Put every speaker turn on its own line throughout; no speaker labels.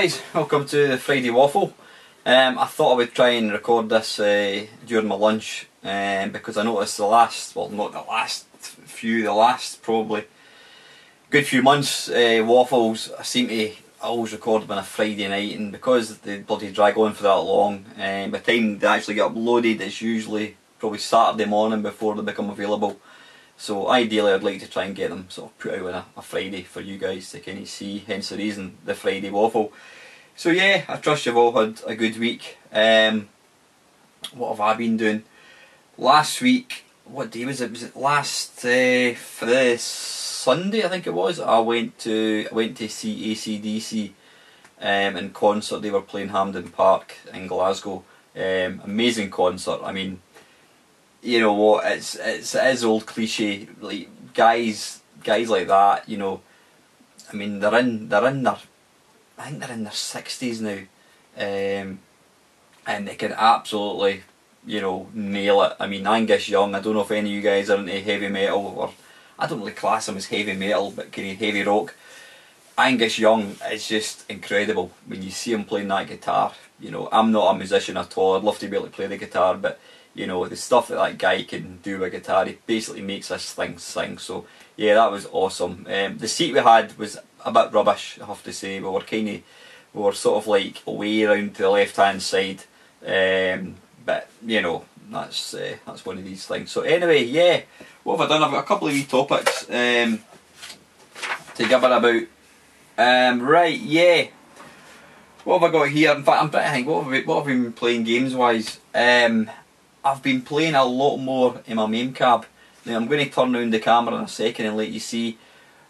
guys, welcome to the Friday Waffle. I thought I would try and record this during my lunch because I noticed the last probably good few months waffles I seem to always record them on a Friday night, and because they bloody drag on for that long, by the time they actually get uploaded it's usually probably Saturday morning before they become available. So ideally I'd like to try and get them sort of put out on a Friday for you guys to kind of see, hence the reason the Friday Waffle. So yeah, I trust you've all had a good week. What have I been doing? Last week, what day was it? Was it last Friday, Sunday I think it was? I went to see AC/DC in concert. They were playing Hampden Park in Glasgow. Amazing concert. I mean, you know what? It is old cliche. Like guys like that. You know, I mean they're in their, I think they're in their 60s now, and they can absolutely, you know, nail it. I mean, Angus Young, I don't know if any of you guys are into heavy metal, or I don't really class him as heavy metal, but kind of heavy rock. Angus Young is just incredible when you see him playing that guitar. You know, I'm not a musician at all. I'd love to be able to play the guitar, but you know, the stuff that guy can do with guitar, he basically makes this thing sing. So yeah, that was awesome. The seat we had was a bit rubbish, I have to say. We were sort of like way around to the left hand side, but you know, that's one of these things. So anyway, yeah, what have I done? I've got a couple of wee topics to gibber about. Right, yeah. What have I got here? In fact, I'm trying to think, what have we been playing games wise? I've been playing a lot more in my MAME cab. Now I'm going to turn around the camera in a second and let you see.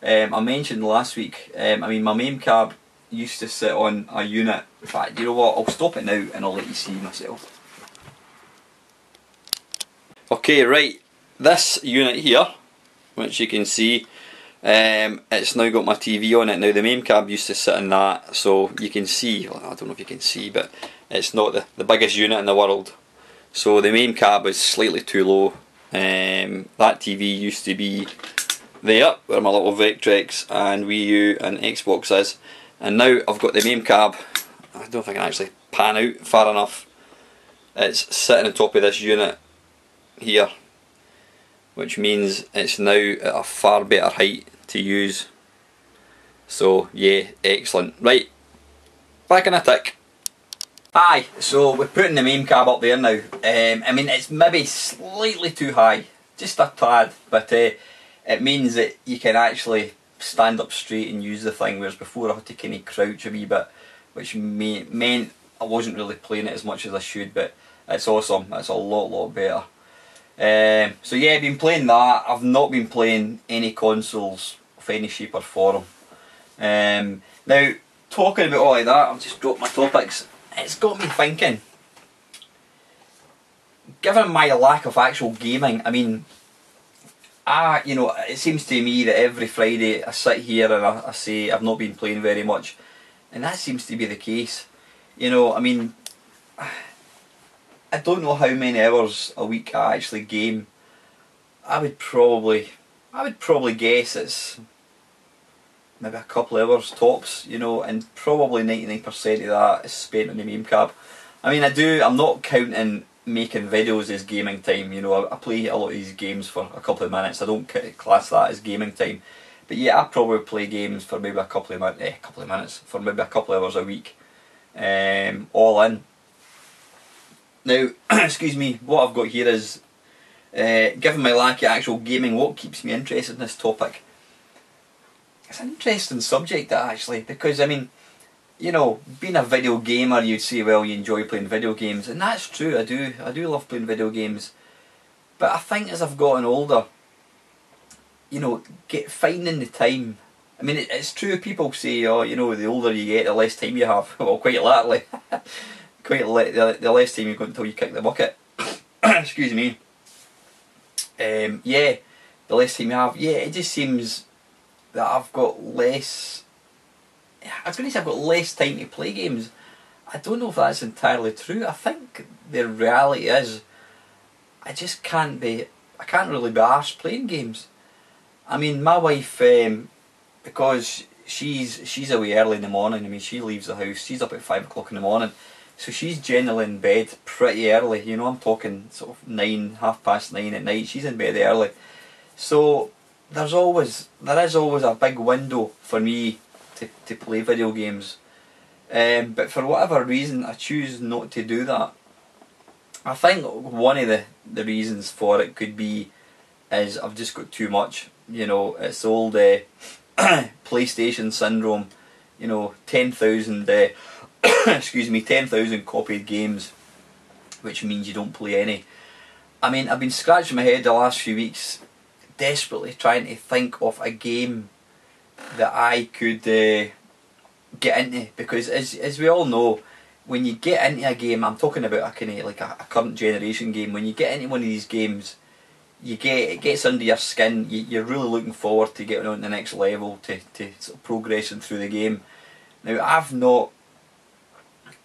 I mentioned last week, I mean my MAME cab used to sit on a unit. In fact, you know what, I'll stop it now and I'll let you see myself. Okay, right, this unit here, which you can see, it's now got my TV on it. Now the MAME cab used to sit in that, so you can see, well, I don't know if you can see, but it's not the biggest unit in the world. So the MAME cab is slightly too low. That TV used to be there, where my little Vectrex and Wii U and Xbox is, and now I've got the MAME cab. I don't think I can actually pan out far enough. It's sitting on top of this unit here, which means it's now at a far better height to use. So yeah, excellent. Right, back in a tick. Aye, so we're putting the MAME cab up there now. I mean, it's maybe slightly too high, just a tad, but it means that you can actually stand up straight and use the thing, whereas before I had to kind of crouch a wee bit, which meant I wasn't really playing it as much as I should, but it's awesome. It's a lot better. So yeah, I've been playing that. I've not been playing any consoles of any shape or form. Now, talking about all of that, I've just dropped my topics. It's got me thinking, given my lack of actual gaming, I mean, you know, it seems to me that every Friday I sit here and I say I've not been playing very much, and that seems to be the case. You know, I mean, I don't know how many hours a week I actually game. I would probably guess it's maybe a couple of hours tops, you know, and probably 99% of that is spent on the MAME cab. I mean, I'm not counting making videos as gaming time, you know. I play a lot of these games for a couple of minutes. I don't class that as gaming time, but yeah, I probably play games for maybe a couple of minutes, for maybe a couple of hours a week, all in. Now, excuse me, what I've got here is, given my lack of actual gaming, what keeps me interested in this topic? It's an interesting subject, that, actually, because I mean, you know, being a video gamer, you'd say, well, you enjoy playing video games, and that's true. I do love playing video games, but I think as I've gotten older, you know, finding the time. I mean, it's true. People say, oh, you know, the older you get, the less time you have. Well, quite literally, the less time you've got until you kick the bucket. Excuse me. Yeah, the less time you have. Yeah, it just seems that I've got less. I was going to say I've got less time to play games. I don't know if that's entirely true. I think the reality is I just can't really be arsed playing games. I mean, my wife, because she's away early in the morning. I mean, she leaves the house, she's up at 5 o'clock in the morning, so she's generally in bed pretty early. You know, I'm talking sort of 9, 9:30 at night. She's in bed early, so there is always a big window for me to play video games. But for whatever reason, I choose not to do that. I think one of the reasons for it could be is I've just got too much. You know, it's old PlayStation syndrome. You know, 10,000 excuse me, 10,000 copied games, which means you don't play any. I mean, I've been scratching my head the last few weeks, desperately trying to think of a game that I could get into, because as we all know, when you get into a game, I'm talking about a kind of like a current generation game, when you get into one of these games, it gets under your skin. You're really looking forward to getting on to the next level, to sort of progressing through the game. Now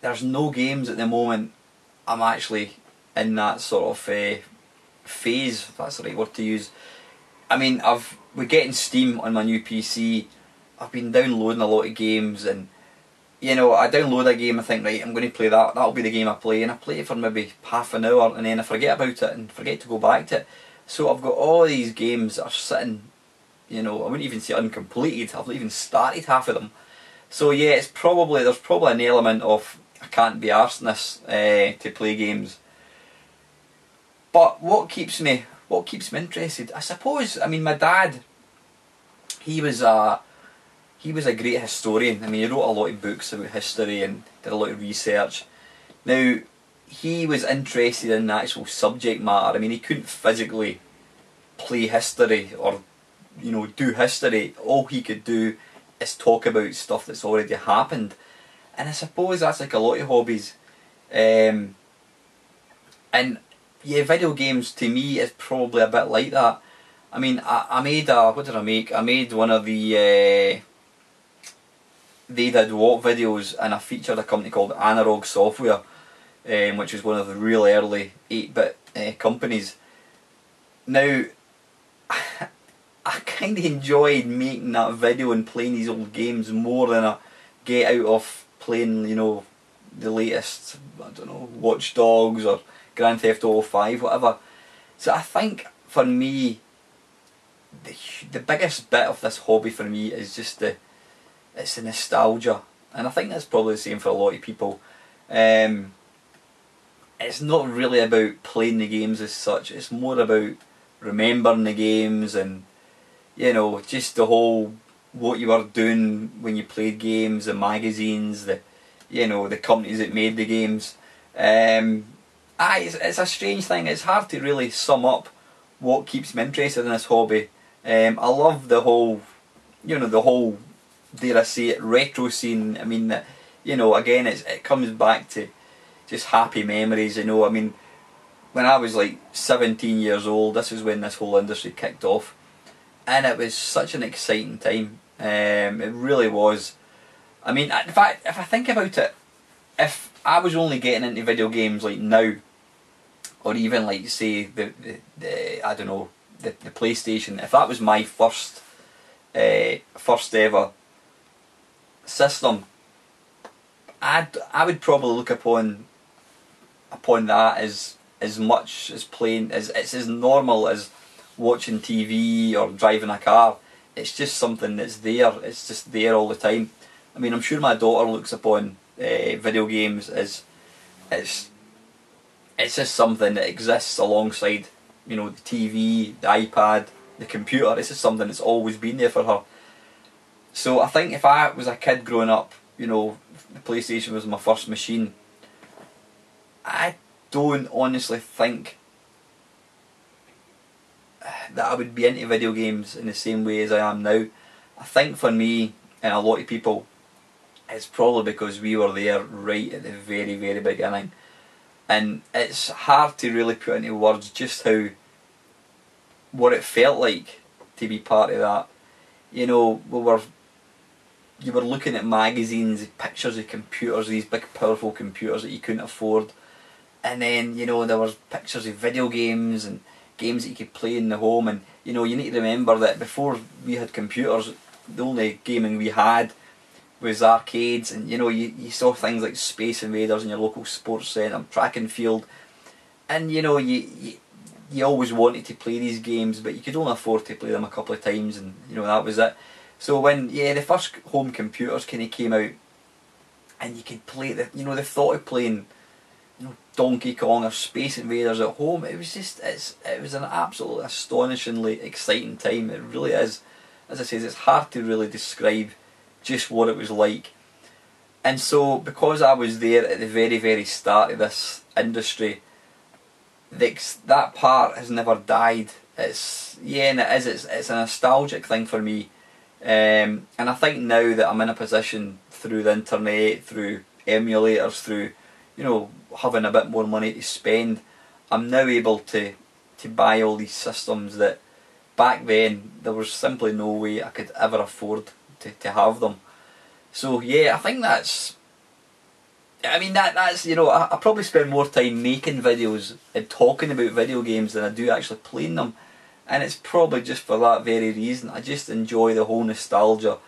there's no games at the moment I'm actually in that sort of phase, if that's the right word to use. I mean, we're getting Steam on my new PC. I've been downloading a lot of games, and you know, I download a game, I think, right, I'm going to play that, that'll be the game I play, and I play it for maybe half an hour, and then I forget about it and forget to go back to it. So I've got all these games that are sitting, you know, I wouldn't even say uncompleted, I've not even started half of them. So yeah, there's probably an element of I can't be arsed in this to play games. But what keeps me interested, I suppose, I mean, my dad, he was a great historian. I mean, he wrote a lot of books about history and did a lot of research. Now, he was interested in the actual subject matter. I mean, he couldn't physically play history or, you know, do history. All he could do is talk about stuff that's already happened. And I suppose that's like a lot of hobbies. And yeah, video games to me is probably a bit like that. I mean, I made what did I make? I made one of the They Did What videos, and I featured a company called Analog Software, which is one of the real early 8-bit companies. Now, I kind of enjoyed making that video and playing these old games more than I get out of playing, you know, the latest, I don't know, Watch Dogs or Grand Theft Auto 5, whatever. So I think for me, the biggest bit of this hobby for me is just it's the nostalgia, and I think that's probably the same for a lot of people. It's not really about playing the games as such, it's more about remembering the games, and you know, just the whole what you were doing when you played games, the magazines, the companies that made the games. It's a strange thing. It's hard to really sum up what keeps me interested in this hobby. I love the whole, dare I say it, retro scene. I mean, again, it comes back to just happy memories. You know, I mean, when I was like 17 years old, this is when this whole industry kicked off, and it was such an exciting time. It really was. I mean, in fact, if I think about it, if I was only getting into video games like now, or even like say the PlayStation, if that was my first ever system, I would probably look upon that as much as playing, as it's as normal as watching TV or driving a car. It's just something that's there. It's just there all the time. I mean, I'm sure my daughter looks upon video games as it's just something that exists alongside, the TV, the iPad, the computer. It's just something that's always been there for her. So I think if I was a kid growing up, the PlayStation was my first machine, I don't honestly think that I would be into video games in the same way as I am now. I think for me and a lot of people, it's probably because we were there right at the very, very beginning. And it's hard to really put into words just what it felt like to be part of that. You were looking at magazines, pictures of computers, these big powerful computers that you couldn't afford. And then, there was pictures of video games and games that you could play in the home. And, you need to remember that before we had computers, gaming we had was arcades, and you know, you saw things like Space Invaders in your local sports centre, track and field, and you know, you always wanted to play these games, but you could only afford to play them a couple of times, and you know, that was it. So when the first home computers kind of came out, and you could play the thought of playing, you know, Donkey Kong or Space Invaders at home, it was just it was an absolutely astonishingly exciting time. It really is. As I say, it's hard to really describe just what it was like. And so because I was there at the very, very start of this industry, that part has never died. It's a nostalgic thing for me, and I think now that I'm in a position through the internet, through emulators, through, you know, having a bit more money to spend, I'm now able to buy all these systems that back then there was simply no way I could ever afford to have them. So yeah, I think that's you know, I probably spend more time making videos and talking about video games than I do actually playing them, and it's probably just for that very reason. I just enjoy the whole nostalgia,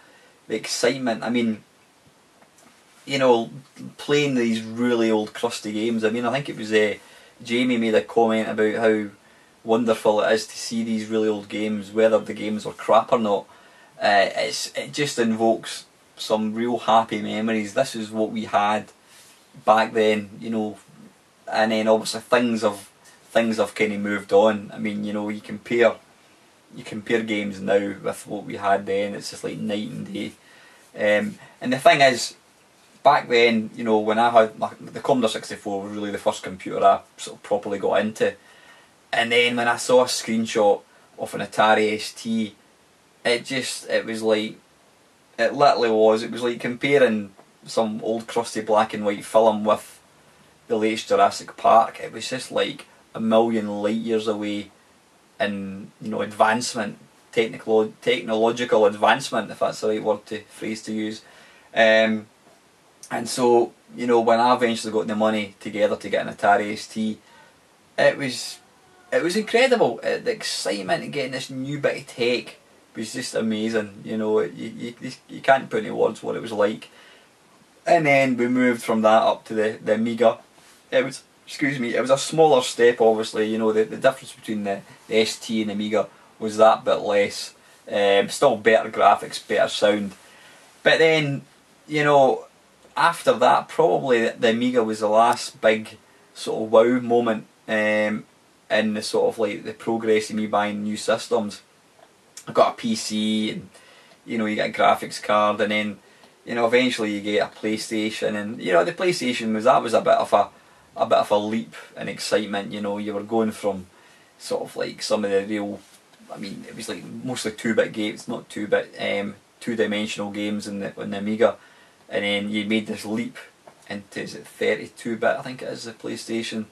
the excitement. I mean, you know, playing these really old crusty games. I mean, I think it was Jamie made a comment about how wonderful it is to see these really old games, whether the games are crap or not. It just invokes some real happy memories. This is what we had back then, you know, and then obviously things have kind of moved on. I mean, you know, you compare games now with what we had then. It's just like night and day. And the thing is, back then, you know, when I had the Commodore 64 was really the first computer I sort of properly got into, and then when I saw a screenshot of an Atari ST, it was like, it literally was, it was like comparing some old crusty black and white film with the latest Jurassic Park. It was just like a million light years away in, you know, advancement, technological advancement, if that's the right phrase to use. And so, you know, when I eventually got the money together to get an Atari ST, it was incredible. The excitement of getting this new bit of tech was just amazing. You know, you can't put into words what it was like. And then we moved from that up to the Amiga. It was a smaller step, obviously. You know, the difference between the ST and the Amiga was that bit less. Still better graphics, better sound. But then, you know, after that, probably the Amiga was the last big sort of wow moment in the sort of like the progress of me buying new systems. I got a PC, and you know, you get a graphics card, and then, you know, eventually you get a PlayStation, and you know, the PlayStation was a bit of a leap in excitement. You know, you were going from sort of like some of the real, I mean, it was like mostly 2-bit games, not 2-bit, two-dimensional games in the Amiga, and then you made this leap into, is it 32-bit, I think it is, the PlayStation,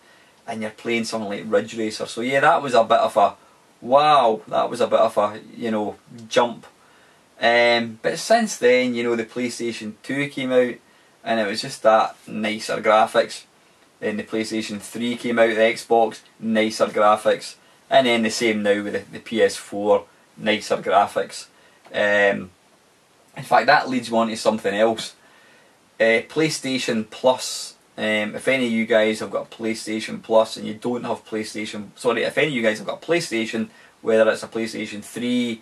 and you're playing something like Ridge Racer. So yeah, that was a bit of a wow. That was a bit of a, you know, jump. But since then, you know, the PlayStation 2 came out, and it was just that nicer graphics. Then the PlayStation 3 came out, the Xbox, nicer graphics, and then the same now with the PS4, nicer graphics. In fact, that leads me on to something else. PlayStation Plus. If any of you guys have got a PlayStation Plus and you don't have if any of you guys have got a PlayStation, whether it's a PlayStation 3,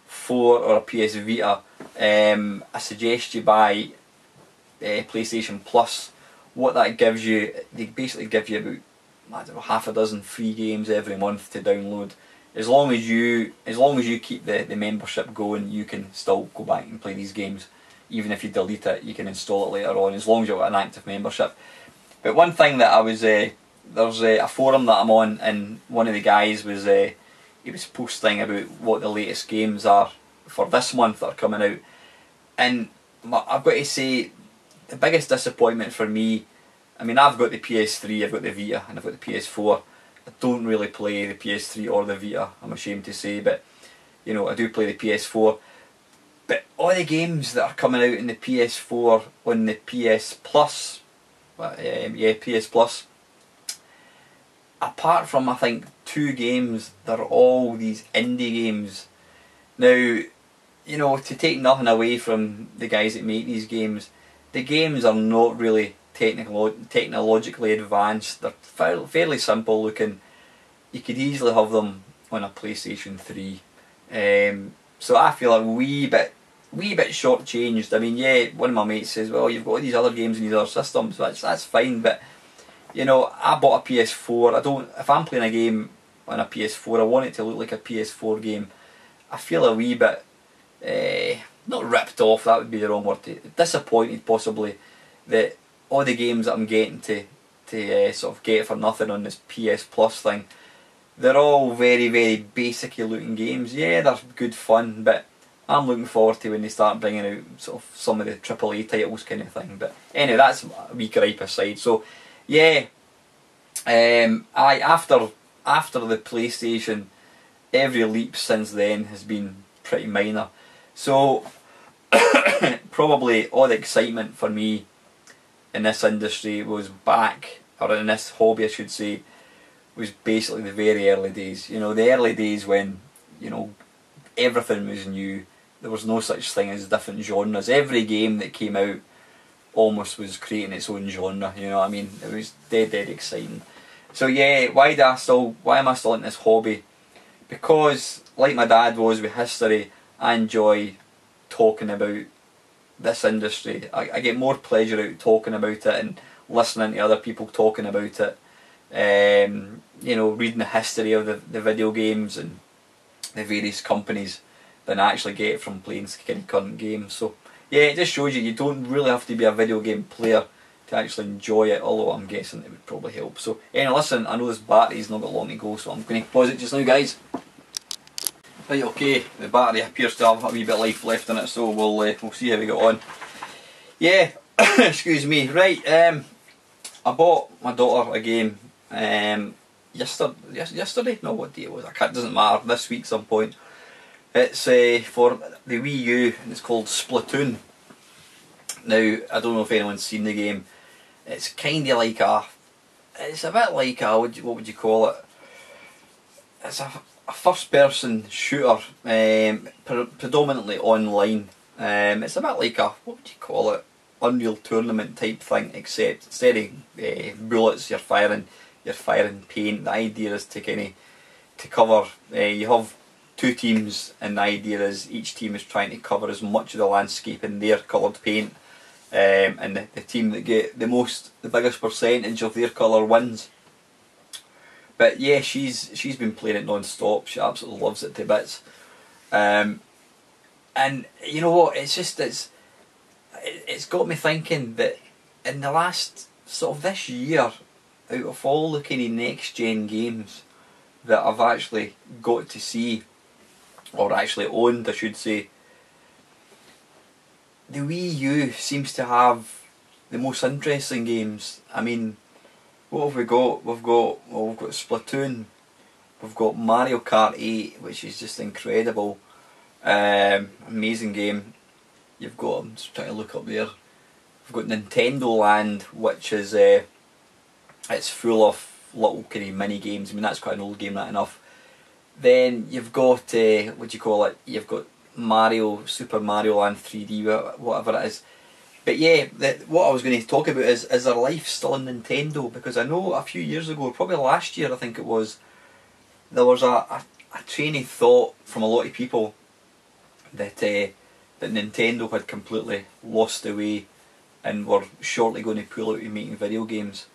4 or a PS Vita, I suggest you buy PlayStation Plus. What that gives you, they basically give you about, I don't know, half a dozen free games every month to download. As long as you keep the membership going, you can still go back and play these games. Even if you delete it, you can install it later on, as long as you've got an active membership. But one thing that there's a forum that I'm on, and one of the guys was he was posting about what the latest games are for this month that are coming out, and I've got to say, the biggest disappointment for me, I mean, I've got the PS3, I've got the Vita, and I've got the PS4. I don't really play the PS3 or the Vita, I'm ashamed to say, but you know, I do play the PS4. But all the games that are coming out in the PS4 on the PS Plus, PS Plus, apart from I think 2 games, they're all these indie games. Now, you know, to take nothing away from the guys that make these games, the games are not really technologically advanced. They're fairly simple looking. You could easily have them on a PlayStation 3. So I feel a wee bit shortchanged. I mean, yeah, one of my mates says, well, you've got all these other games in these other systems, that's fine, but you know, I bought a PS4. If I'm playing a game on a PS4, I want it to look like a PS4 game. I feel a wee bit, not ripped off, that would be the wrong word, disappointed possibly, that all the games that I'm getting to sort of get for nothing on this PS Plus thing, they're all very, very basic looking games. Yeah, they're good fun, but I'm looking forward to when they start bringing out sort of some of the AAA titles kind of thing. But anyway, that's a wee gripe aside. So yeah, after the PlayStation, every leap since then has been pretty minor. So probably all the excitement for me in this industry was back, or in this hobby I should say, was basically the very early days. You know, the early days when, you know, everything was new. There was no such thing as different genres. Every game that came out almost was creating its own genre, you know what I mean? It was dead exciting. So yeah, why am I still in this hobby? Because, like my dad was with history, I enjoy talking about this industry. I get more pleasure out talking about it and listening to other people talking about it. You know, reading the history of the video games and the various companies than I actually get from playing current games. So yeah, it just shows you don't really have to be a video game player to actually enjoy it, although I'm guessing it would probably help. So anyway, listen, I know this battery's not got long to go, so I'm going to pause it just now, guys. Right, okay, the battery appears to have a wee bit of life left in it, so we'll see how we get on. Yeah, excuse me. Right, I bought my daughter a game yesterday? No, what day it was? It doesn't matter. This week, some point. It's for the Wii U, and it's called Splatoon. Now, I don't know if anyone's seen the game. It's kind of like it's a bit like what would you call it? It's a first-person shooter, predominantly online. It's a bit like what would you call it? Unreal Tournament type thing, except instead of bullets, you're firing paint. The idea is to cover. You have two teams, and the idea is each team is trying to cover as much of the landscape in their coloured paint, and the team that get the biggest percentage of their colour wins. But yeah, she's been playing it non-stop. She absolutely loves it to bits. And you know what? It's got me thinking that in the last sort of this year, out of all the kind of next gen games that I've actually got to see, or actually owned I should say, the Wii U seems to have the most interesting games. I mean, what have we got? We've got Splatoon, we've got Mario Kart 8, which is just incredible, amazing game. You've got, I'm just trying to look up there, we've got Nintendo Land, which is it's full of little kind of mini games. I mean, that's quite an old game, that enough. Then you've got what do you call it? You've got Super Mario Land 3D, whatever it is. But yeah, what I was going to talk about is there life still in Nintendo? Because I know a few years ago, probably last year I think it was, there was a train of thought from a lot of people that Nintendo had completely lost the way and were shortly going to pull out of making video games.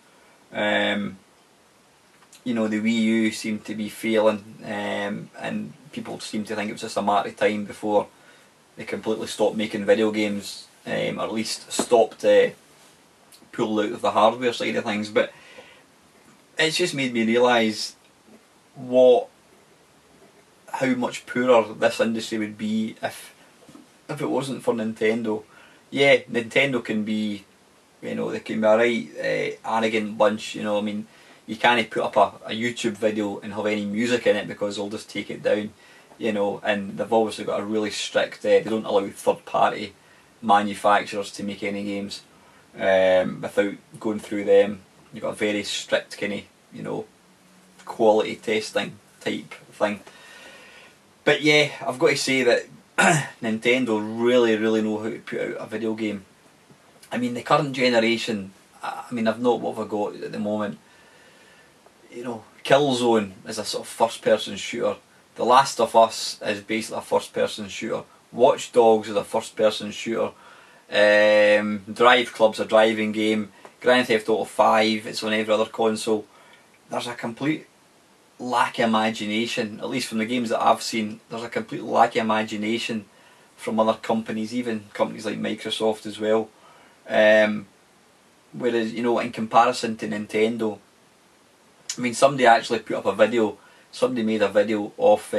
You know, the Wii U seemed to be failing, and people seemed to think it was just a matter of time before they completely stopped making video games, or at least stopped pulling out of the hardware side of things. But it's just made me realise how much poorer this industry would be if it wasn't for Nintendo. Yeah, Nintendo can be, you know, they can be a right arrogant bunch, you know. I mean, you can't put up a YouTube video and have any music in it because they'll just take it down, you know. And they've obviously got a really strict, they don't allow third party manufacturers to make any games without going through them. You've got a very strict kind of, you know, quality testing type thing. But yeah, I've got to say that Nintendo really know how to put out a video game. I mean, the current generation, I mean, I've not what have I got at the moment. You know, Killzone is a sort of first person shooter. The Last of Us is basically a first person shooter. Watch Dogs is a first person shooter. Drive Club's a driving game. Grand Theft Auto 5, it's on every other console. There's a complete lack of imagination, at least from the games that I've seen. There's a complete lack of imagination from other companies, even companies like Microsoft as well. Whereas, you know, in comparison to Nintendo, I mean, somebody actually put up a video, somebody made a video of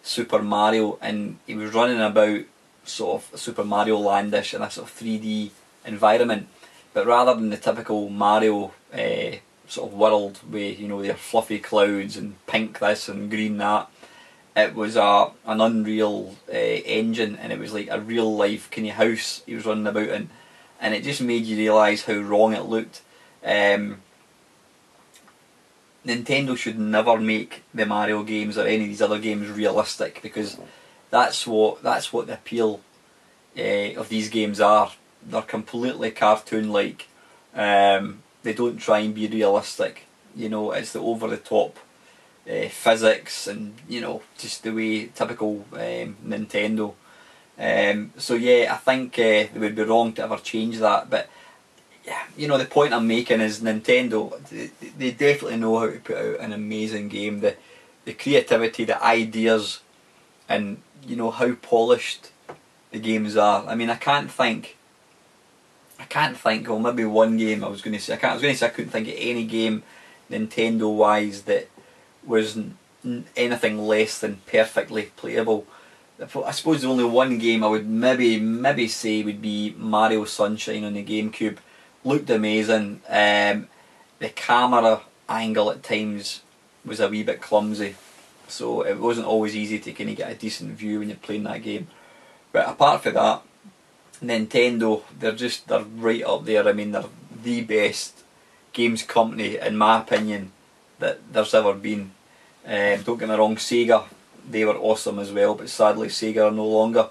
Super Mario, and he was running about sort of Super Mario Landish in a sort of 3D environment, but rather than the typical Mario sort of world with, you know, their fluffy clouds and pink this and green that, it was an Unreal engine, and it was like a real life kind of house he was running about in, and it just made you realise how wrong it looked. Nintendo should never make the Mario games or any of these other games realistic, because that's what the appeal of these games are. They're completely cartoon-like. They don't try and be realistic. You know, it's the over-the-top physics and, you know, just the way typical Nintendo. So yeah, I think they would be wrong to ever change that. But yeah, you know, the point I'm making is Nintendo, they definitely know how to put out an amazing game. The creativity, the ideas, and, you know, how polished the games are. I mean, I can't think, well, maybe one game I was going to say, I couldn't think of any game Nintendo wise that was anything less than perfectly playable. I suppose the only one game I would maybe say would be Mario Sunshine on the GameCube. Looked amazing. The camera angle at times was a wee bit clumsy, so it wasn't always easy to kind of get a decent view when you're playing that game. But apart from that, Nintendo, they're right up there. I mean, they're the best games company, in my opinion, that there's ever been. Don't get me wrong, Sega, they were awesome as well, but sadly Sega are no longer.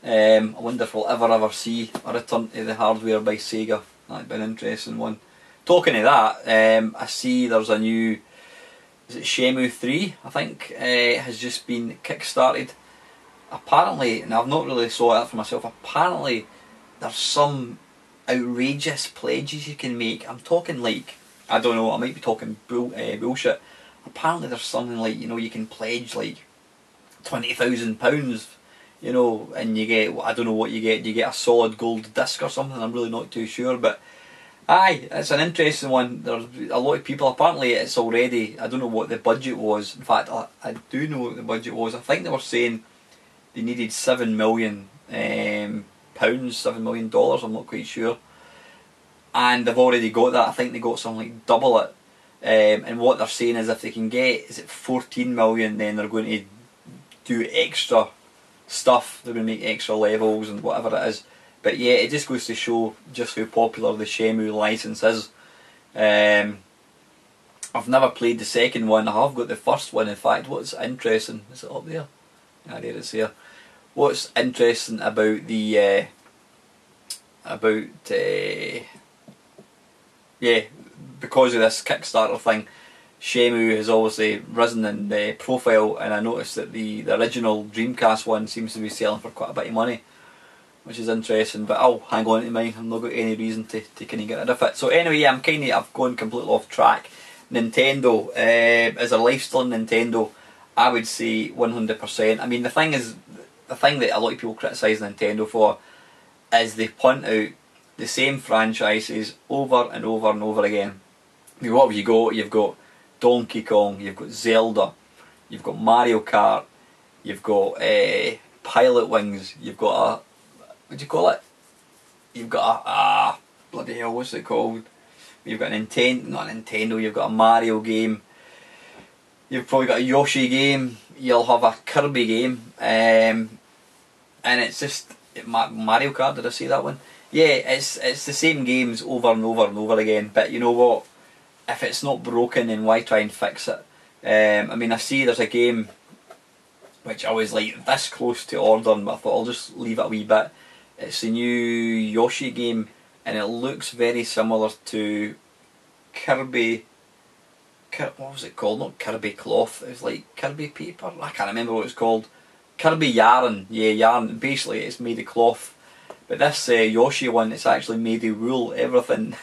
I wonder if we'll ever see a return to the hardware by Sega. That'd be an interesting one. Talking of that, I see there's a new, is it Shenmue 3, I think, has just been kick-started. Apparently, and I've not really saw that for myself, apparently there's some outrageous pledges you can make. I'm talking like, I don't know, I might be talking bullshit. Apparently there's something like, you know, you can pledge like £20,000, you know, and you get, I don't know what you get a solid gold disc or something, I'm really not too sure, but aye, it's an interesting one. There's a lot of people, apparently it's already, I don't know what the budget was, in fact I do know what the budget was. I think they were saying they needed £7 million, £7 million, I'm not quite sure, and they've already got that. I think they got something like double it, and what they're saying is if they can get, is it 14 million, then they're going to do extra stuff, they're going to make extra levels and whatever it is. But yeah, it just goes to show just how popular the Shenmue license is. I've never played the second one, I have got the first one. In fact, what's interesting, is it up there? Yeah, there it's here. What's interesting about the yeah, because of this Kickstarter thing, Shenmue has obviously risen in the profile, and I noticed that the original Dreamcast one seems to be selling for quite a bit of money, which is interesting. But I'll hang on to mine, I've not got any reason to kind of get rid of it. So anyway, yeah, I've gone completely off track. Nintendo, is there life still in Nintendo? I would say 100%. I mean, the thing that a lot of people criticise Nintendo for is they punt out the same franchises over and over and over again. I mean, what have you got? You've got Donkey Kong, you've got Zelda, you've got Mario Kart, you've got Pilot Wings, you've got a, what do you call it? You've got a, bloody hell, what's it called? You've got a Nintendo, not a Nintendo, you've got a Mario game, you've probably got a Yoshi game, you'll have a Kirby game, and it's just, Mario Kart, did I say that one? Yeah, it's the same games over and over and over again, but you know what? If it's not broken, then why try and fix it? I mean, I see there's a game, which I was like this close to ordering, but I thought I'll just leave it a wee bit. It's the new Yoshi game, and it looks very similar to Kirby. What was it called? Not Kirby Cloth. It was like Kirby Paper. I can't remember what it's called. Kirby Yarn. Yeah, yarn. Basically, it's made of cloth. But this Yoshi one, it's actually made of wool. Everything.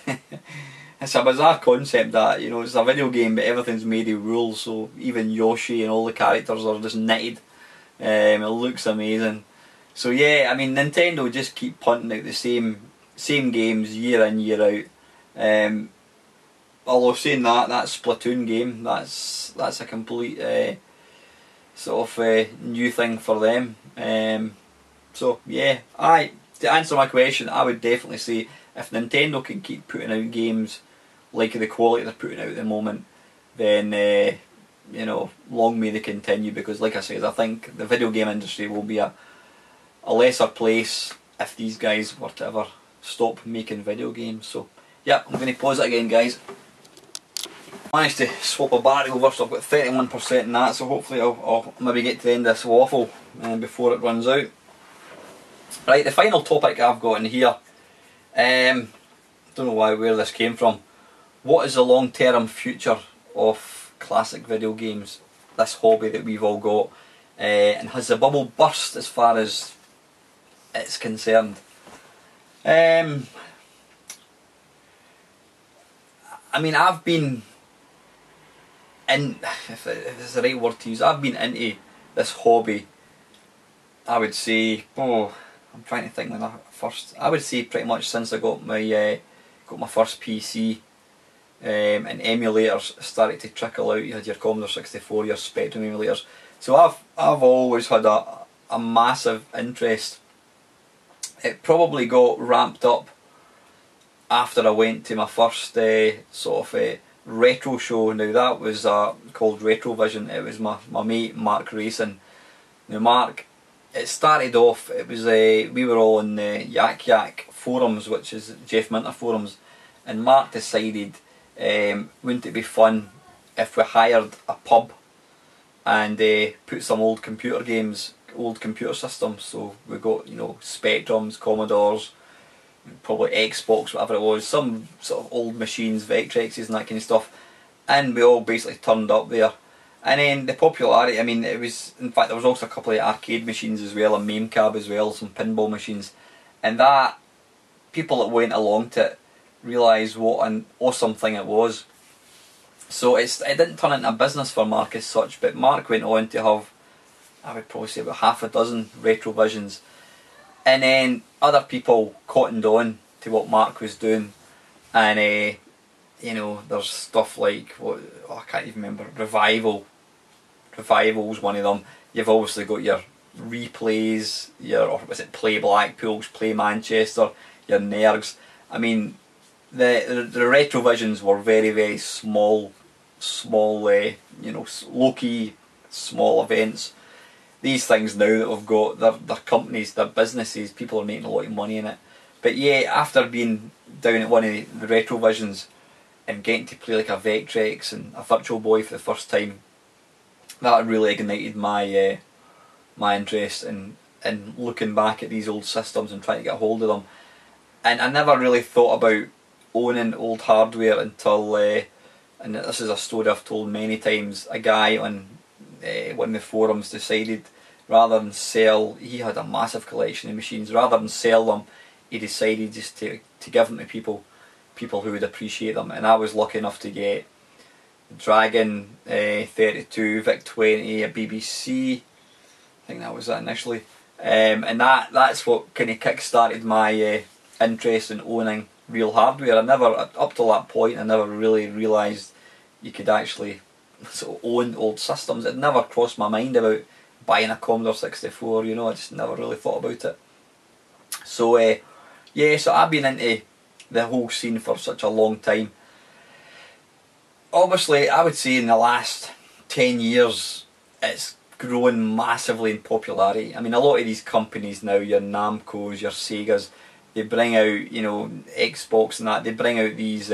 It's a bizarre concept that, you know, it's a video game, but everything's made of wool. So even Yoshi and all the characters are just knitted. It looks amazing. So yeah, I mean, Nintendo just keep punting out the same games year in, year out. Although saying that Splatoon game, that's a complete sort of new thing for them. So yeah, to answer my question, I would definitely say if Nintendo can keep putting out games like the quality they're putting out at the moment, then you know, long may they continue, because like I said, I think the video game industry will be a lesser place if these guys were to ever stop making video games. So yeah, I'm going to pause it again, guys. Managed to swap a battery over, so I've got 31% in that, so hopefully I'll maybe get to the end of this waffle before it runs out. Right, the final topic I've got in here, don't know where this came from. What is the long-term future of classic video games, this hobby that we've all got, and has the bubble burst as far as it's concerned? I mean, I've been if it's the right word to use, I've been into this hobby, I would say, I'm trying to think when I would say pretty much since I got my first PC, and emulators started to trickle out. You had your Commodore 64, your Spectrum emulators. So I've always had a massive interest. It probably got ramped up after I went to my first sort of retro show. Now that was called Retrovision. It was my mate Mark Racing. Now Mark, it started off, it was we were all in the Yak Yak forums, which is Jeff Minter forums, and Mark decided wouldn't it be fun if we hired a pub and put some old computer games, old computer systems. So we got, you know, Spectrums, Commodores, probably Xbox, whatever it was, some sort of old machines, Vectrexes and that kind of stuff, and we all basically turned up there. And then the popularity, I mean, it was, in fact there was also a couple of arcade machines as well, a MAME cab as well, some pinball machines, and that, people that went along to it realised what an awesome thing it was. So it didn't turn into a business for Mark as such, but Mark went on to have, I would probably say, about half a dozen Retrovisions. And then other people cottoned on to what Mark was doing, and you know, there's stuff like I can't even remember. Revival's one of them. You've obviously got your Replays, or was it Play Blackpool's, Play Manchester, your Nergs. I mean, the Retrovisions were very, very small, you know, low-key, small events. These things now that we've got, they're companies, they're businesses, people are making a lot of money in it. But yeah, after being down at one of the Retrovisions and getting to play like a Vectrex and a Virtual Boy for the first time, that really ignited my my interest in looking back at these old systems and trying to get a hold of them. And I never really thought about owning old hardware until, and this is a story I've told many times, a guy on one of the forums decided, rather than sell, he had a massive collection of machines, rather than sell them, he decided just to give them to people who would appreciate them. And I was lucky enough to get Dragon 32, Vic 20, a BBC, I think that was it initially, and that's what kind of kick-started my interest in owning real hardware. I never, up to that point, I never really realised you could actually sort of own old systems. It never crossed my mind about buying a Commodore 64, you know, I just never really thought about it. So yeah, so I've been into the whole scene for such a long time. Obviously, I would say in the last 10 years it's grown massively in popularity. I mean, a lot of these companies now, your Namcos, your Segas, they bring out, you know, Xbox and that, they bring out these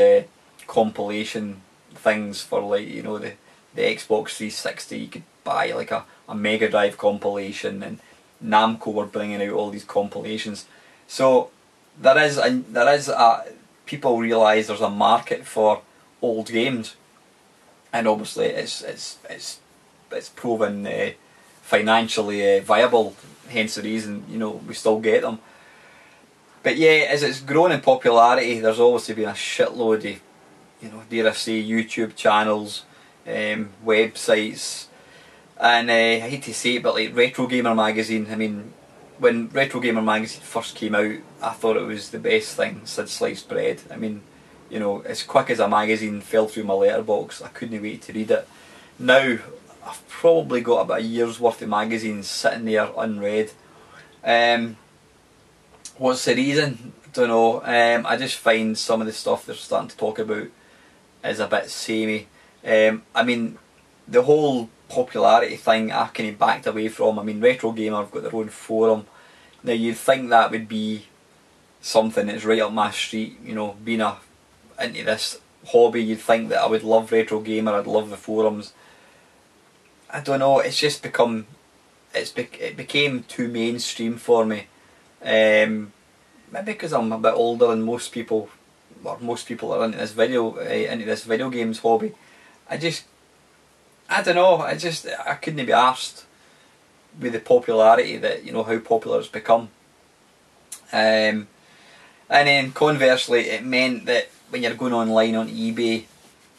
compilation things for, like, you know, the Xbox 360. You could buy like a Mega Drive compilation, and Namco were bringing out all these compilations. So there is people realise there's a market for old games, and obviously it's proven financially viable. Hence the reason, you know, we still get them. But yeah, as it's grown in popularity, there's obviously been a shitload of, you know, dare I say, YouTube channels, websites, and I hate to say it, but like Retro Gamer magazine. I mean, when Retro Gamer magazine first came out, I thought it was the best thing since sliced bread. I mean, you know, as quick as a magazine fell through my letterbox, I couldn't wait to read it. Now, I've probably got about a year's worth of magazines sitting there unread. What's the reason? I don't know. I just find some of the stuff they're starting to talk about is a bit samey. I mean, the whole popularity thing I kind of backed away from. I mean, Retro Gamer have got their own forum. Now you'd think that would be something that's right up my street, you know, being into this hobby. You'd think that I would love Retro Gamer, I'd love the forums. I don't know, it's just become, it became too mainstream for me. Maybe because I'm a bit older than most people, or most people are into this video games hobby. I don't know, I couldn't be arsed with the popularity that, you know, how popular it's become. And then conversely, it meant that when you're going online on eBay,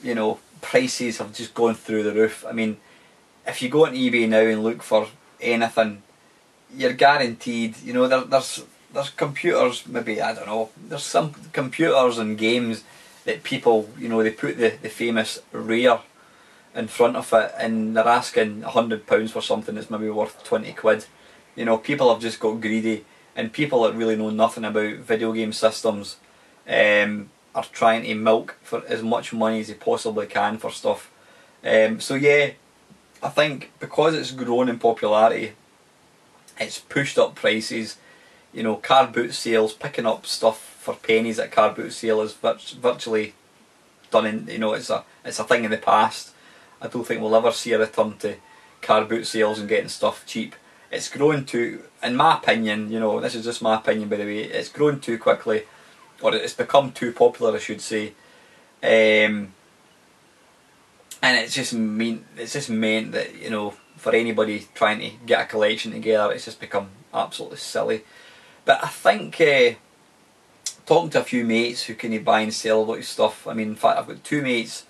you know, prices have just gone through the roof. I mean, if you go on eBay now and look for anything, you're guaranteed, you know, there's computers, maybe, I don't know, there's some computers and games that people, you know, they put the famous rare in front of it, and they're asking £100 for something that's maybe worth 20 quid. You know, people have just got greedy, and people that really know nothing about video game systems are trying to milk for as much money as they possibly can for stuff. So yeah, I think because it's grown in popularity, it's pushed up prices. You know, car boot sales, picking up stuff for pennies at car boot sale is virtually done in, you know, it's a thing in the past. I don't think we'll ever see a return to car boot sales and getting stuff cheap. It's grown too, in my opinion, you know, this is just my opinion by the way, it's grown too quickly, or it's become too popular I should say. And it's just meant that, you know, for anybody trying to get a collection together, it's just become absolutely silly. But I think, talking to a few mates who can buy and sell a lot of stuff, I mean, in fact I've got two mates,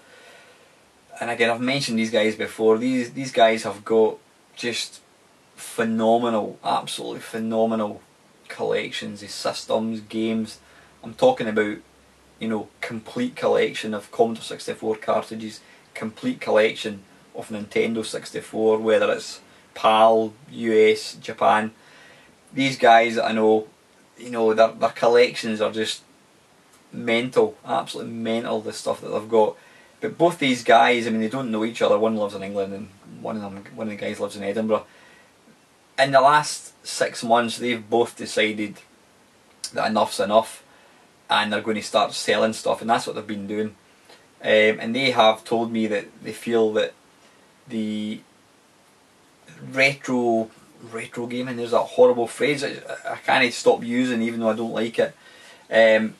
and again I've mentioned these guys before, these guys have got just phenomenal, absolutely phenomenal collections of systems, games. I'm talking about, you know, complete collection of Commodore 64 cartridges, complete collection of Nintendo 64, whether it's PAL, US, Japan. These guys, I know, you know, their collections are just mental, absolutely mental, the stuff that they've got. But both these guys, I mean, they don't know each other. One lives in England and one of the guys lives in Edinburgh. In the last 6 months, they've both decided that enough's enough, and they're going to start selling stuff, and that's what they've been doing. And they have told me that they feel that the retro gaming, there's that horrible phrase I can't stop using even though I don't like it. I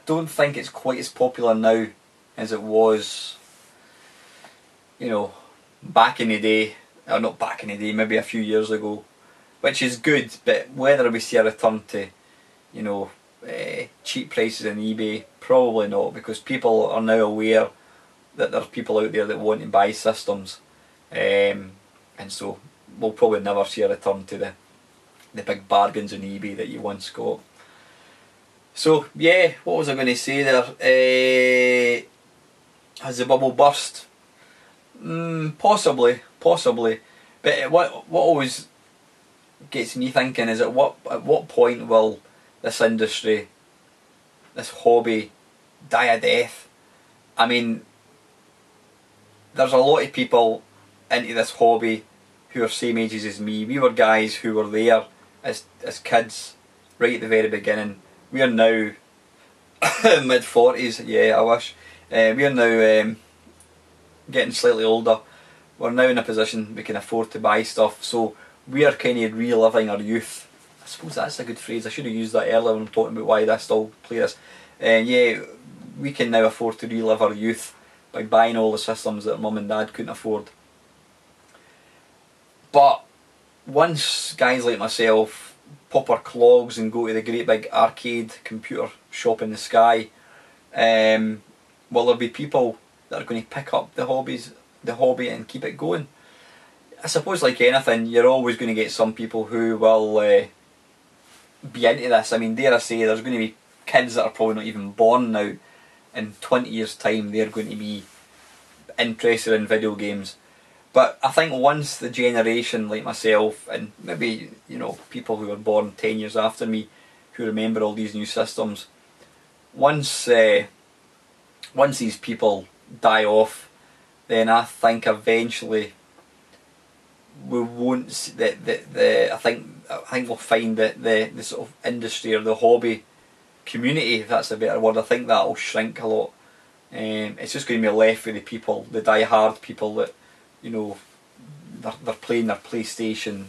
don't think it's quite as popular now as it was, you know, back in the day, or not back in the day, maybe a few years ago, which is good. But whether we see a return to, you know, cheap prices on eBay, probably not, because people are now aware that there are people out there that want to buy systems, and so we'll probably never see a return to the big bargains on eBay that you once got. So yeah, what was I going to say there? Has the bubble burst? Possibly. But what always gets me thinking is at what point will this industry, this hobby, die a death? I mean, there's a lot of people into this hobby who are same ages as me. We were guys who were there as kids right at the very beginning. We are now mid-40s, yeah, I wish. We are now getting slightly older, we're now in a position we can afford to buy stuff, so we are kind of reliving our youth. I suppose that's a good phrase. I should have used that earlier when I'm talking about why I still play this. Yeah, we can now afford to relive our youth by buying all the systems that mum and dad couldn't afford. But once guys like myself pop our clogs and go to the great big arcade computer shop in the sky, will there be people that are going to pick up the hobby and keep it going? I suppose, like anything, you're always going to get some people who will be into this. I mean, dare I say, there's going to be kids that are probably not even born now. In 20 years' time, they're going to be interested in video games. But I think once the generation like myself, and maybe, you know, people who were born 10 years after me, who remember all these new systems, once these people die off, then I think eventually we won't see I think we'll find that the sort of industry or the hobby community, if that's a better word, I think that'll shrink a lot. It's just going to be left with the people, the die-hard people that, you know, they're playing their PlayStation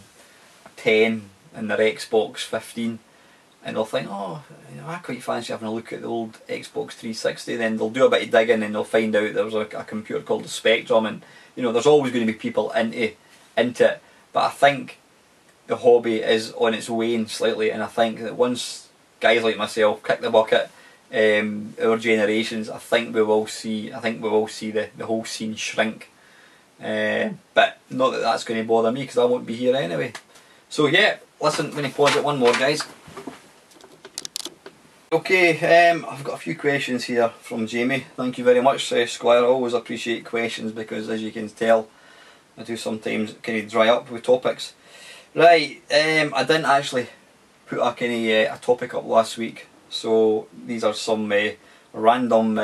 10 and their Xbox 15, and they'll think, oh, you know, I quite fancy having a look at the old Xbox 360. Then they'll do a bit of digging and they'll find out there was a computer called the Spectrum, and you know, there's always going to be people into it. But I think the hobby is on its wane slightly, and I think that once guys like myself kick the bucket, our generations, I think we will see the whole scene shrink. But not that that's going to bother me, because I won't be here anyway. So yeah, listen, I'm going to pause it one more, guys. Okay, I've got a few questions here from Jamie. Thank you very much, Squire. I always appreciate questions, because as you can tell, I do sometimes kind of dry up with topics. Right, I didn't actually put a topic up last week, so these are some random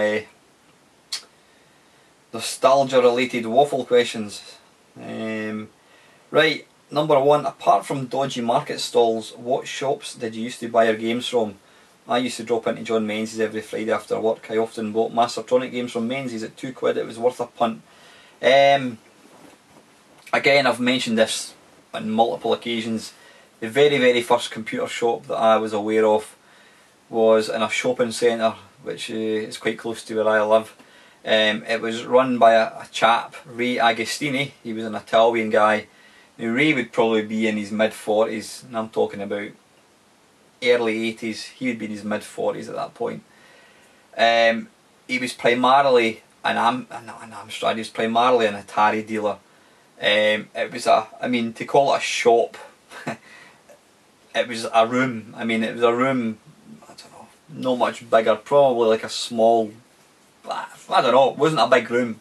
nostalgia related waffle questions. Right, number one, apart from dodgy market stalls, what shops did you used to buy your games from? I used to drop into John Menzies every Friday after work. I often bought Mastertronic games from Menzies at £2. It was worth a punt. Again, I've mentioned this on multiple occasions. The very first computer shop that I was aware of was in a shopping centre, which is quite close to where I live. It was run by a chap, Ray Agostini. He was an Italian guy. Now, Ray would probably be in his mid-40s, and I'm talking about early 80s. He would be in his mid-40s at that point. He was primarily an Amstrad, he was primarily an Atari dealer. It was to call it a shop, it was a room. I mean, it was a room, I don't know, not much bigger, probably like a small, I don't know, it wasn't a big room.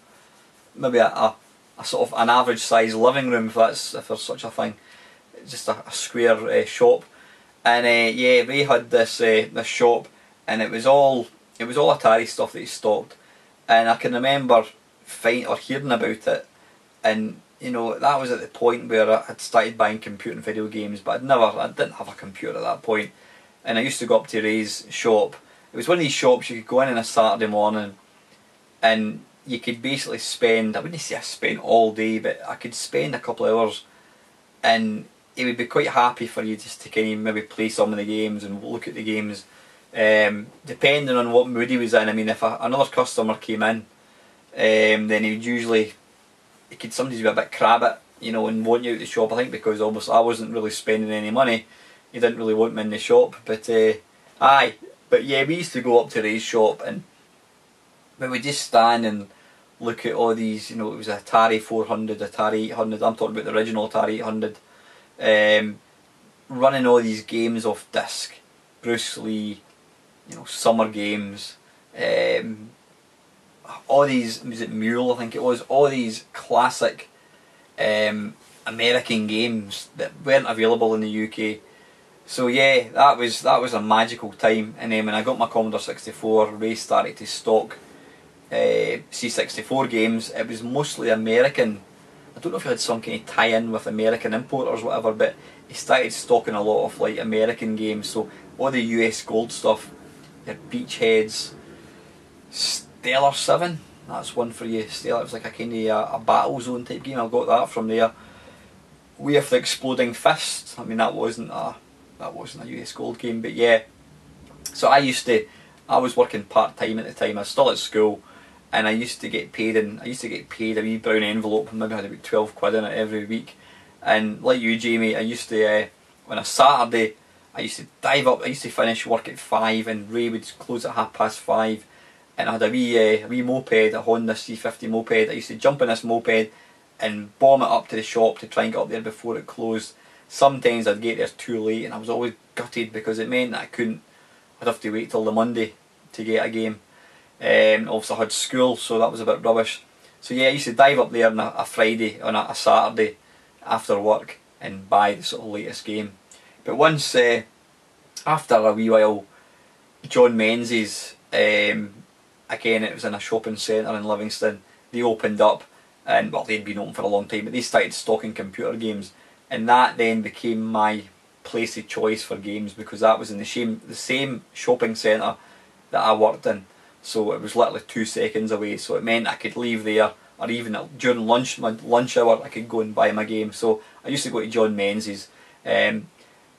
Maybe a sort of an average size living room, if there's such a thing. Just a square shop. And yeah, Ray had this shop, and it was all Atari stuff that he stocked. And I can remember hearing about it, and you know, that was at the point where I had started buying computer and video games, but I didn't have a computer at that point. And I used to go up to Ray's shop. It was one of these shops you could go in on a Saturday morning, and you could basically spend, I wouldn't say I spent all day, but I could spend a couple of hours, and he would be quite happy for you just to kind of maybe play some of the games and look at the games, depending on what mood he was in. I mean, if another customer came in, then he could sometimes be a bit crabbit, you know, and want you out the shop. I think because obviously I wasn't really spending any money, he didn't really want me in the shop. But yeah, we used to go up to Ray's shop, and we would just stand and look at all these, you know, it was Atari 400, Atari 800, I'm talking about the original Atari 800, running all these games off disc, Bruce Lee, you know, summer games, all these, was it Mule, I think it was, all these classic American games that weren't available in the UK. So yeah, that was a magical time. And then when I got my Commodore 64, Ray started to stock C64 games. It was mostly American. I don't know if he had some kind of tie-in with American importers or whatever, but he started stocking a lot of like American games. So all the US gold stuff, your Beachheads, Stellar 7, That's one for you. Still, it was like a kind of a battle zone type game. I got that from there. Way of the Exploding Fist. I mean, that wasn't a US Gold game, but yeah. So I was working part time at the time. I was still at school, and I used to get paid a wee brown envelope. Maybe I had about 12 quid in it every week. And like you, Jamie, I used to on a Saturday, I used to dive up. I used to finish work at 5, and Ray would close at 5:30. And I had a wee moped, a Honda C50 moped. I used to jump in this moped and bomb it up to the shop to try and get up there before it closed. Sometimes I'd get there too late, and I was always gutted because it meant that I'd have to wait till the Monday to get a game. Obviously I had school, so that was a bit rubbish. So yeah, I used to dive up there on a Friday, on a Saturday after work, and buy the sort of latest game. But once, after a wee while, John Menzies, again it was in a shopping centre in Livingston, they opened up, and well, they'd been open for a long time, but they started stocking computer games, and that then became my place of choice for games, because that was in the same shopping centre that I worked in. So it was literally 2 seconds away, so it meant I could leave there, or even during my lunch hour I could go and buy my game. So I used to go to John Menzies.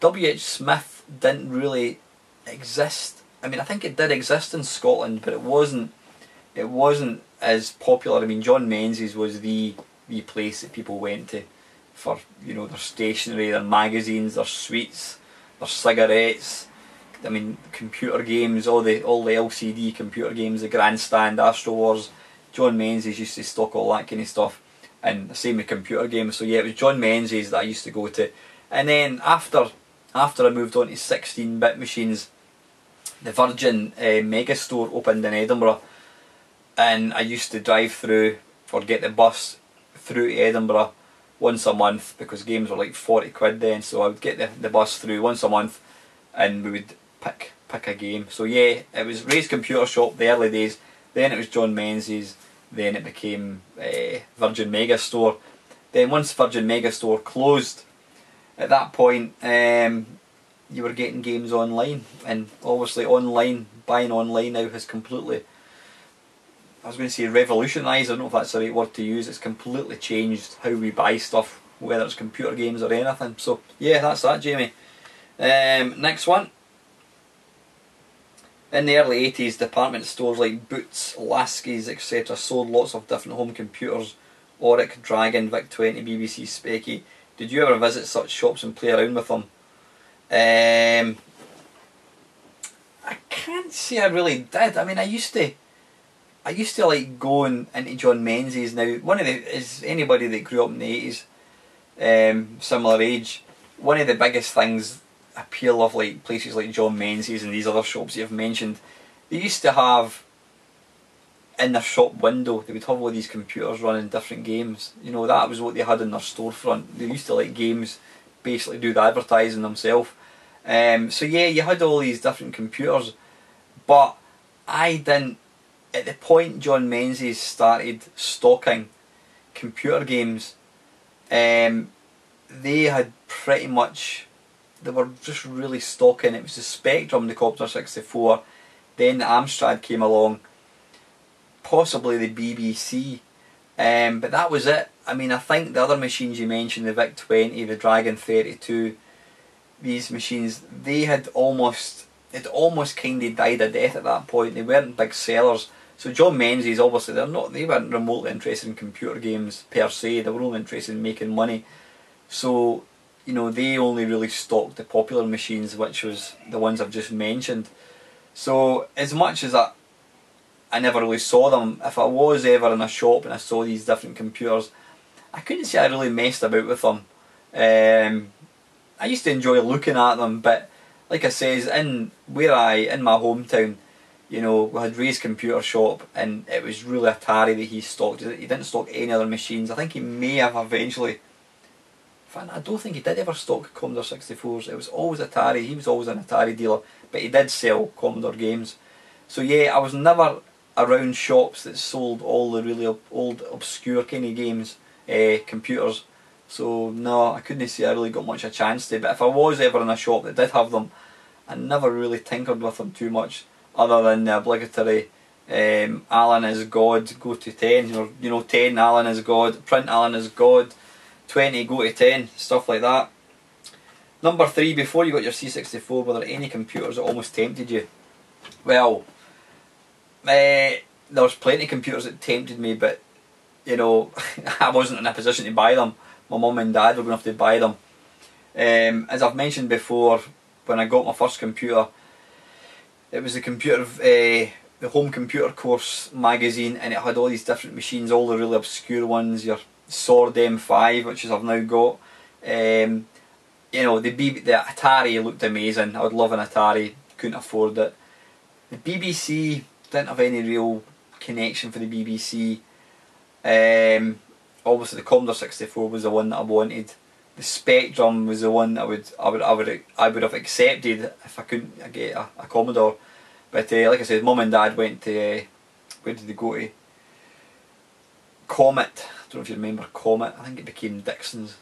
W.H. Smith didn't really exist. I mean, I think it did exist in Scotland, but it wasn't as popular. I mean, John Menzies was the place that people went to for, you know, their stationery, their magazines, their sweets, their cigarettes. I mean, computer games, all the LCD computer games, the Grandstand, Astro Wars. John Menzies used to stock all that kind of stuff, and the same with computer games. So yeah, it was John Menzies that I used to go to. And then after I moved on to 16-bit machines, the Virgin Megastore opened in Edinburgh, and I used to drive through, or get the bus through to Edinburgh once a month, because games were like 40 quid then. So I would get the bus through once a month, and we would pick a game. So yeah, it was Ray's Computer Shop the early days, then it was John Menzies, then it became Virgin Megastore. Then once Virgin Megastore closed, at that point you were getting games online, and obviously buying online now has completely, I was going to say revolutionised, I don't know if that's the right word to use. It's completely changed how we buy stuff, whether it's computer games or anything. So yeah, that's that, Jamie. Next one. In the early 80s, department stores like Boots, Lasky's, etc. sold lots of different home computers. Auric, Dragon, VIC-20, BBC, Specky. Did you ever visit such shops and play around with them? I can't say I really did. I mean, I used to like going into John Menzies. Now, is anybody that grew up in the 80s, similar age, one of the biggest things, appeal of like places like John Menzies and these other shops you've mentioned, they used to have in their shop window, they would have all these computers running different games. You know, that was what they had in their storefront. They used to let games basically do the advertising themselves. So yeah, you had all these different computers, but I didn't. At the point John Menzies started stocking computer games, they had pretty much, they were just really stocking. It was the Spectrum, the Commodore 64, then the Amstrad came along, possibly the BBC, but that was it. I mean, I think the other machines you mentioned, the VIC-20, the Dragon 32, these machines, they had almost kind of died a death at that point. They weren't big sellers. So John Menzies, obviously, they weren't remotely interested in computer games per se. They were only interested in making money. So, you know, they only really stocked the popular machines, which was the ones I've just mentioned. So as much as I never really saw them, if I was ever in a shop and I saw these different computers, I couldn't say I really messed about with them. I used to enjoy looking at them, but like I says, in my hometown, you know, we had Ray's Computer Shop, and it was really Atari that he stocked. He didn't stock any other machines. I think he may have eventually, in fact, I don't think he did ever stock Commodore 64s. It was always Atari. He was always an Atari dealer, but he did sell Commodore games. So yeah, I was never around shops that sold all the really old, obscure kind of games, computers. So no, I couldn't say I really got much a chance to. But if I was ever in a shop that did have them, I never really tinkered with them too much, other than the obligatory Alan is God, go to 10, or 10, Alan is God, print Alan is God, 20, go to 10, stuff like that. Number 3, before you got your C64, were there any computers that almost tempted you? Well, there was plenty of computers that tempted me, but I wasn't in a position to buy them. My mum and dad were going to have to buy them. As I've mentioned before, when I got my first computer, it was the Home Computer Course magazine, and it had all these different machines, all the really obscure ones, your Sword M5, which I've now got. The Atari looked amazing. I would love an Atari, couldn't afford it. The BBC, didn't have any real connection for the BBC. Obviously the Commodore 64 was the one that I wanted. The Spectrum was the one that I would have accepted if I couldn't get a Commodore. But like I said, Mum and Dad went to where did they go to? Comet. I don't know if you remember Comet. I think it became Dixon's.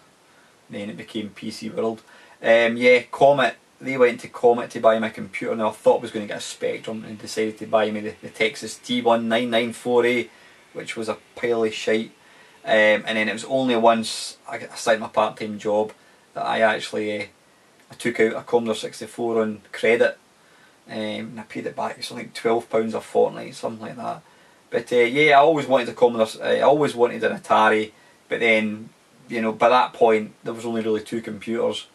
Then it became PC World. Yeah, Comet. They went to Comet to buy my computer. Now I thought I was going to get a Spectrum, and decided to buy me the Texas T1994A, which was a pile of shite. And then it was only once I started my part-time job that I actually I took out a Commodore 64 on credit, and I paid it back. It's like £12 a fortnight, something like that. But yeah, I always wanted a Commodore. I always wanted an Atari. But then, by that point, there was only really 2 computers.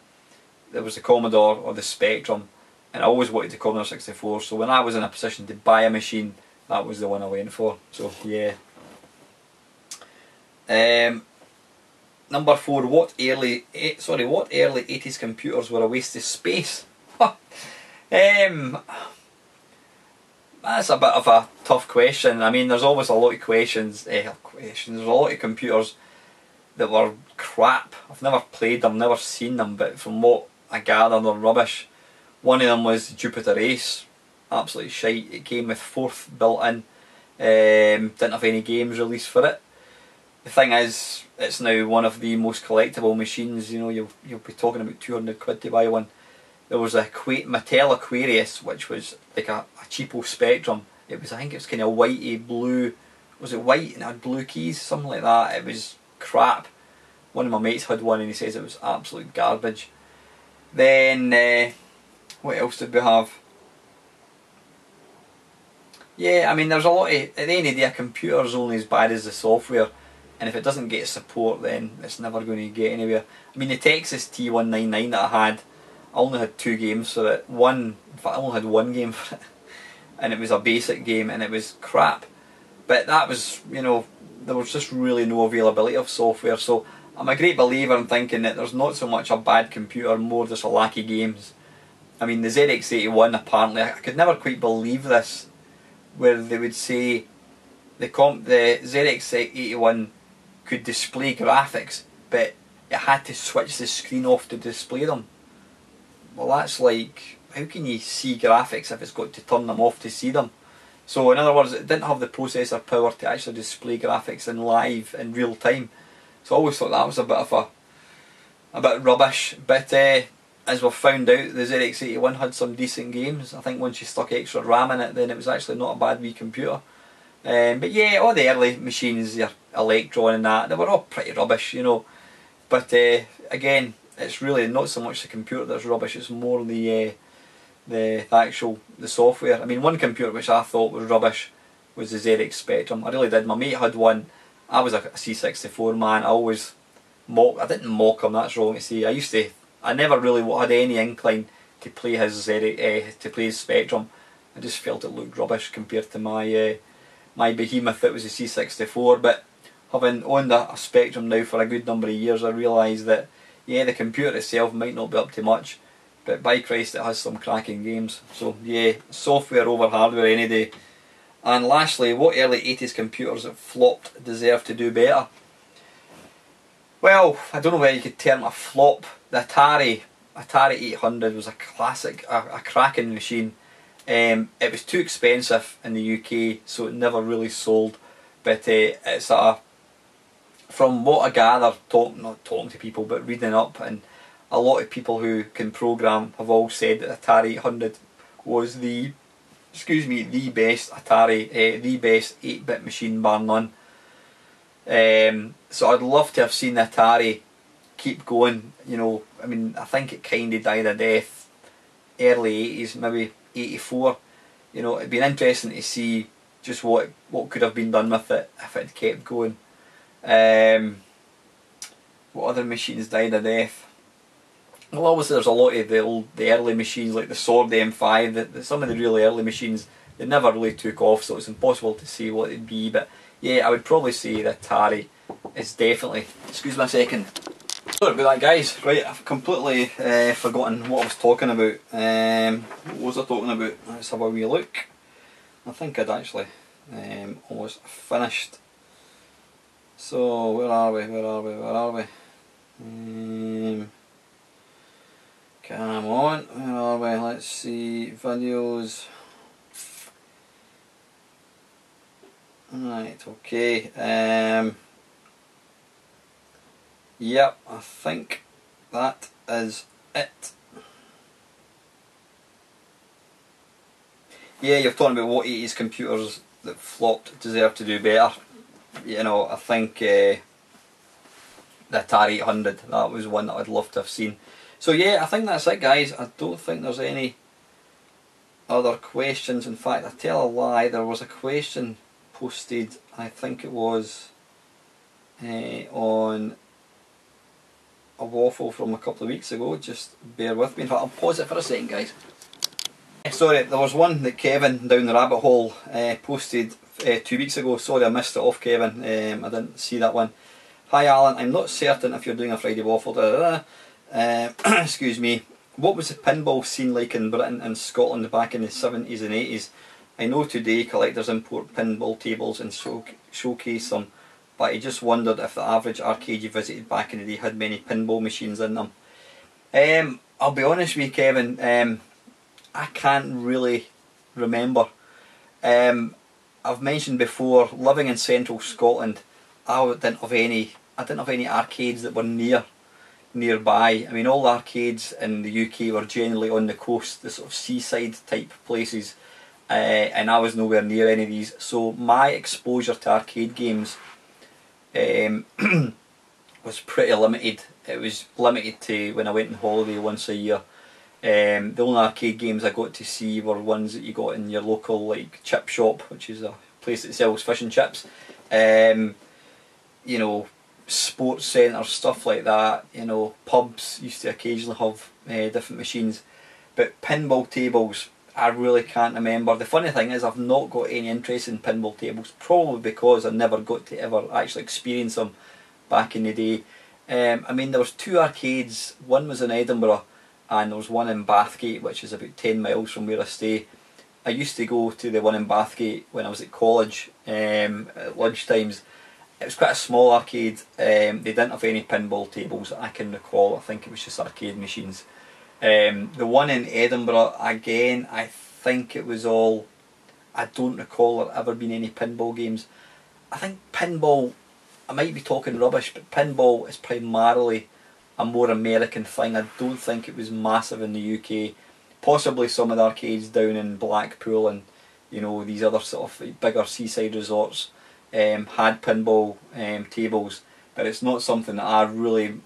There was the Commodore or the Spectrum, and I always wanted the Commodore 64. So when I was in a position to buy a machine, that was the one I went for. So yeah. Number 4, what early 80s computers were a waste of space? That's a bit of a tough question. I mean, there's always a lot of questions. There's a lot of computers that were crap. I've never played them, never seen them, but from what I gather, they're rubbish. One of them was Jupiter Ace, absolutely shite. It came with 4th built in. Didn't have any games released for it. The thing is, it's now one of the most collectible machines. You'll be talking about 200 quid to buy one. There was a Mattel Aquarius, which was like a cheapo Spectrum. I think it was kind of whitey blue. Was it white and it had blue keys, something like that? It was crap. One of my mates had one and he says it was absolute garbage. Then what else did we have? Yeah, I mean, there's a lot of, at the end of the day, a computer's only as bad as the software. And if it doesn't get support, then it's never going to get anywhere. I mean, the Texas T199 that I had, I only had 2 games for it. In fact, I only had 1 game for it. And it was a basic game, and it was crap. But that was, there was just really no availability of software. So I'm a great believer in thinking that there's not so much a bad computer, more just a lack of games. I mean, the ZX81, apparently, I could never quite believe this, where they would say the ZX81 could display graphics, but it had to switch the screen off to display them. Well, that's like, how can you see graphics if it's got to turn them off to see them? So in other words, it didn't have the processor power to actually display graphics in real time. So I always thought that was a bit rubbish. But as we've found out, the ZX81 had some decent games. I think once you stuck extra RAM in it, then it was actually not a bad wee computer. But yeah, all the early machines, your Electron and that, they were all pretty rubbish, But again, it's really not so much the computer that's rubbish, it's more the software. I mean, one computer which I thought was rubbish was the ZX Spectrum. I really did. My mate had one. I was a C64 man. I didn't mock him, that's wrong to say. I never really had any incline to play his Spectrum. I just felt it looked rubbish compared to my behemoth that was a C64. But having owned a Spectrum now for a good number of years, I realised that yeah, the computer itself might not be up to much, but by Christ it has some cracking games. So yeah, software over hardware any day. And lastly, what early 80s computers that flopped deserve to do better? Well, I don't know whether you could term it a flop. The Atari 800 was a classic, a cracking machine. It was too expensive in the UK, so it never really sold. But it's from what I gather, not talking to people, but reading up, and a lot of people who can program have all said that Atari 800 was the excuse me, the best Atari, the best 8-bit machine bar none. So I'd love to have seen the Atari keep going. You know, I mean, I think it kind of died a death early 80s, maybe 84. You know, it'd been interesting to see just what could have been done with it if it had kept going. What other machines died a death? Well, obviously there's a lot of the early machines like the Sword M5. Some of the really early machines, they never really took off, so it's impossible to say what it'd be. But yeah, I would probably say the Atari is definitely. Excuse me a second. Sorry about that, guys. Right, I've completely forgotten what I was talking about. What was I talking about? Let's have a wee look. I think I'd actually almost finished. So where are we? Come on, where are we? Let's see, videos. Right, okay. Yep, I think that is it. Yeah, you're talking about what 80s computers that flopped deserve to do better. You know, I think the Atari 800, that was one that I'd love to have seen. So yeah, I think that's it, guys. I don't think there's any other questions. In fact, I tell a lie, there was a question posted, I think it was on a waffle from a couple of weeks ago. Just bear with me. In fact, I'll pause it for a second, guys. Sorry, there was one that Kevin down the rabbit hole posted 2 weeks ago. Sorry I missed it off, Kevin. I didn't see that one. Hi Alan, I'm not certain if you're doing a Friday Waffle. Excuse me. What was the pinball scene like in Britain and Scotland back in the 70s and 80s? I know today collectors import pinball tables and showcase them, but I just wondered if the average arcade you visited back in the day had many pinball machines in them. I'll be honest with you, Kevin, I can't really remember. I've mentioned before, living in central Scotland, I didn't have any arcades that were nearby. I mean, all the arcades in the UK were generally on the coast, the sort of seaside type places, and I was nowhere near any of these. So my exposure to arcade games was pretty limited. It was limited to when I went on holiday once a year. The only arcade games I got to see were ones that you got in your local like chip shop, which is a place that sells fish and chips. You know, sports centres, stuff like that. You know, pubs used to occasionally have different machines, but pinball tables, I really can't remember. The funny thing is, I've not got any interest in pinball tables, probably because I never got to ever actually experience them back in the day. I mean, there was 2 arcades. One was in Edinburgh, and there was one in Bathgate, which is about 10 miles from where I stay. I used to go to the one in Bathgate when I was at college at lunch times. It was quite a small arcade. They didn't have any pinball tables that I can recall. I think it was just arcade machines. The one in Edinburgh, again, I think it was all... I don't recall there ever been any pinball games. I think pinball, I might be talking rubbish, but pinball is primarily a more American thing. I don't think it was massive in the UK. Possibly some of the arcades down in Blackpool and, you know, these other sort of bigger seaside resorts had pinball tables, but it's not something that I really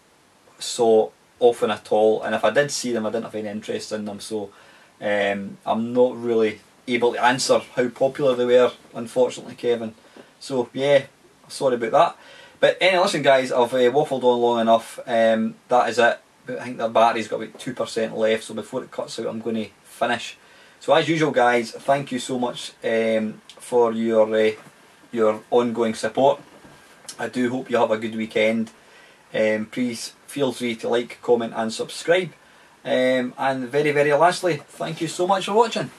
saw often at all, and if I did see them I didn't have any interest in them, so I'm not really able to answer how popular they were, unfortunately, Kevin. So yeah, sorry about that. But anyway, listen guys, I've waffled on long enough. That is it. I think the battery's got about 2% left, so before it cuts out I'm going to finish. So as usual guys, thank you so much for your ongoing support. I do hope you have a good weekend. Please feel free to like, comment and subscribe. And very lastly, thank you so much for watching.